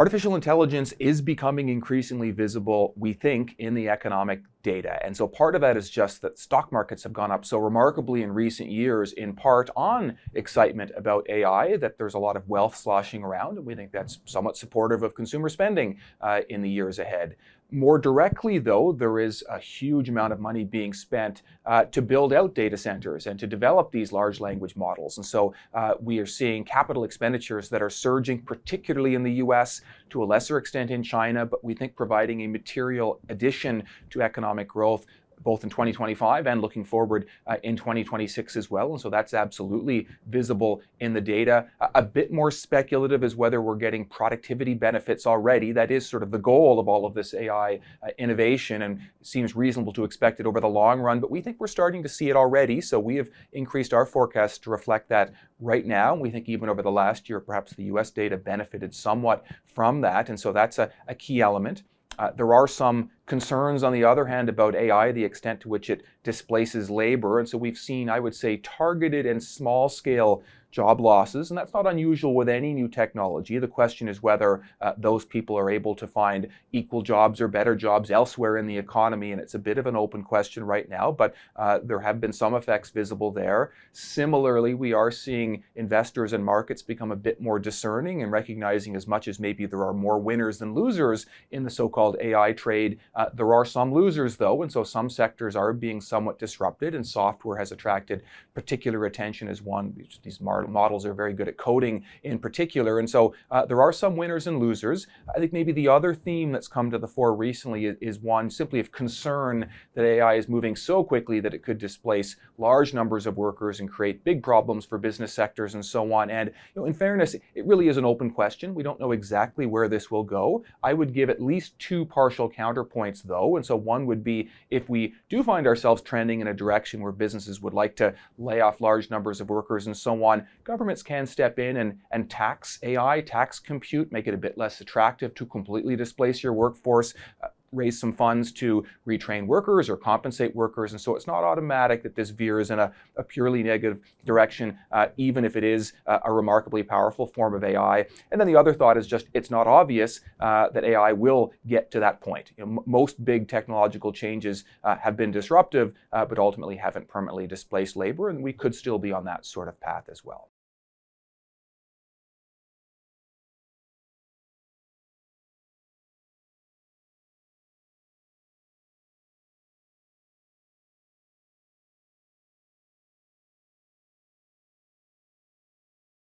Artificial intelligence is becoming increasingly visible, we think, in the economic data. And so part of that is just that stock markets have gone up so remarkably in recent years, in part on excitement about AI, that there's a lot of wealth sloshing around. And we think that's somewhat supportive of consumer spending in the years ahead. More directly, though, there is a huge amount of money being spent to build out data centers and to develop these large language models. And so we are seeing capital expenditures that are surging, particularly in the US, to a lesser extent in China, but we think providing a material addition to economic growth both in 2025 and looking forward in 2026 as well. And so that's absolutely visible in the data. A bit more speculative is whether we're getting productivity benefits already. That is sort of the goal of all of this AI innovation, and it seems reasonable to expect it over the long run, but we think we're starting to see it already. So we have increased our forecast to reflect that right now. We think even over the last year, perhaps the US data benefited somewhat from that. And so that's a key element. There are some concerns, on the other hand, about AI, the extent to which it displaces labor. And so we've seen, I would say, targeted and small-scale job losses, and that's not unusual with any new technology. The question is whether those people are able to find equal jobs or better jobs elsewhere in the economy, and it's a bit of an open question right now, but there have been some effects visible there. Similarly, we are seeing investors and markets become a bit more discerning and recognizing, as much as maybe there are more winners than losers in the so-called AI trade, there are some losers though, and so some sectors are being somewhat disrupted, and software has attracted particular attention as one. These models are very good at coding in particular, and so there are some winners and losers. I think maybe the other theme that's come to the fore recently is one simply of concern that AI is moving so quickly that it could displace large numbers of workers and create big problems for business sectors and so on. And in fairness, it really is an open question. We don't know exactly where this will go. I would give at least two partial counterpoints though, and so one would be, if we do find ourselves trending in a direction where businesses would like to lay off large numbers of workers and so on, governments can step in and tax AI, tax compute, make it a bit less attractive to completely displace your workforce, raise some funds to retrain workers or compensate workers. And so it's not automatic that this veers in a purely negative direction, even if it is a remarkably powerful form of AI. And then the other thought is just, it's not obvious that AI will get to that point. Most big technological changes have been disruptive, but ultimately haven't permanently displaced labor, and we could still be on that sort of path as well.